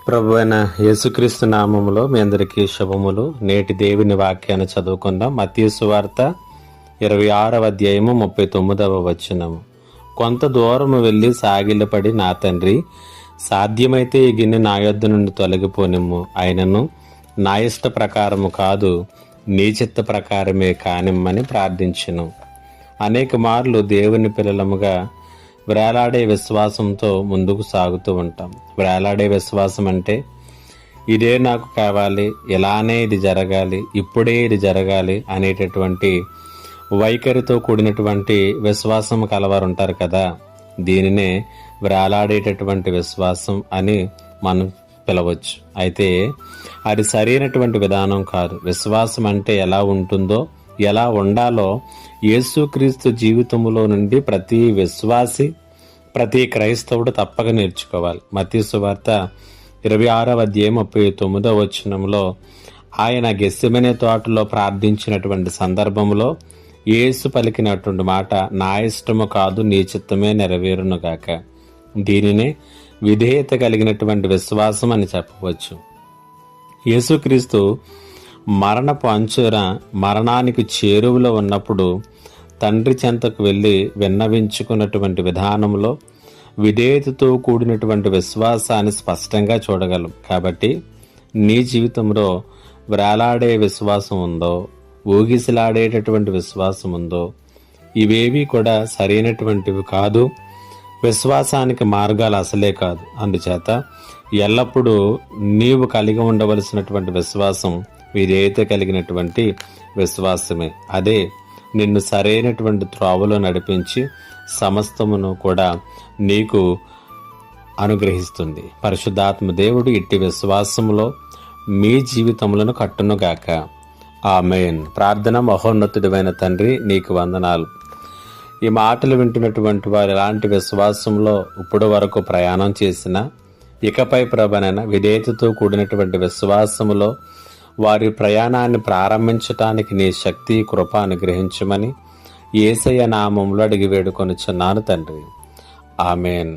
ప్రభువైన యేసుక్రీస్తు నామములో మీ అందరికీ శుభములు. నేటి దేవుని వాక్యాన్ని చదువుకుందాం. మత్తయి సువార్త 26వ అధ్యాయము 39వ వచనము. కొంత దూరము వెళ్ళి సాగిలపడి, నా తండ్రి, సాధ్యమైతే ఈ గిన్నె నా యొద్ద నుండి తొలగిపోనిమ్ము, అయినను నా ఇష్ట ప్రకారము కాదు, నీ చిత్త ప్రకారమే కానిమ్మని ప్రార్థించెను. అనేక మార్లు దేవుని పిల్లలముగా వేలాడే విశ్వాసంతో ముందుకు సాగుతూ ఉంటాం. వేలాడే విశ్వాసం అంటే ఇదే నాకు కావాలి, ఇలానే ఇది జరగాలి, ఇప్పుడే ఇది జరగాలి అనేటటువంటి వైఖరితో కూడినటువంటి విశ్వాసం కలవారు ఉంటారు కదా. దీనినే వేలాడేటటువంటి విశ్వాసం అని మనం పిలవచ్చు. అయితే అది సరైనటువంటి విధానం కాదు. విశ్వాసం అంటే ఎలా ఉంటుందో, ఎలా ఉండాలో యేసుక్రీస్తు జీవితంలో నుండి ప్రతి విశ్వాసి, ప్రతి క్రైస్తవుడు తప్పక నేర్చుకోవాలి. మత్తయి సువార్త 26వ అధ్యాయం 39వ వచనంలో ఆయన గెత్సెమనే తోటలో ప్రార్థించినటువంటి సందర్భంలో యేసు పలికినటువంటి మాట, నా ఇష్టము కాదు, నీ చిత్తమే నెరవేరునుగాక. దీనినే విధేయత కలిగినటువంటి విశ్వాసం అని చెప్పవచ్చు. యేసుక్రీస్తు మరణపు అంచున మరణానికి చేరువలో ఉన్నప్పుడు తండ్రి చెంతకు వెళ్ళి విన్నవించుకున్నటువంటి విధానంలో విధేయతతో కూడినటువంటి విశ్వాసాన్ని స్పష్టంగా చూడగలం. కాబట్టి నీ జీవితంలో వేలాడే విశ్వాసం ఉందో, ఊగిసలాడేటటువంటి విశ్వాసం ఉందో, ఇవేవి కూడా సరైనటువంటివి కాదు. విశ్వాసానికి మార్గాలు అసలే కాదు. అందుచేత ఎల్లప్పుడూ నీవు కలిగి ఉండవలసినటువంటి విశ్వాసం విధేయత కలిగినటువంటి విశ్వాసమే. అదే నిన్ను సరైనటువంటి త్రోవలో నడిపించి సమస్తమును కూడా నీకు అనుగ్రహిస్తుంది. పరిశుద్ధాత్మ దేవుడు ఇట్టి విశ్వాసములో మీ జీవితములను కట్టునుగాక. ఆమేన్. ప్రార్థన. మహోన్నతుడైన తండ్రి, నీకు వందనాలు. ఈ మాటలు వింటున్నటువంటి వారు ఎలాంటి విశ్వాసంలో ఇప్పుడు వరకు ప్రయాణం చేసినా, ఇకపై ప్రభువైన విధేయతతో కూడినటువంటి విశ్వాసములో వారి ప్రయాణాన్ని ప్రారంభించటానికి నీ శక్తి, కృప అనుగ్రహించమని యేసయ్య నామములో అడిగి వేడుకొనుచున్నాను తండ్రి. ఆమేన్.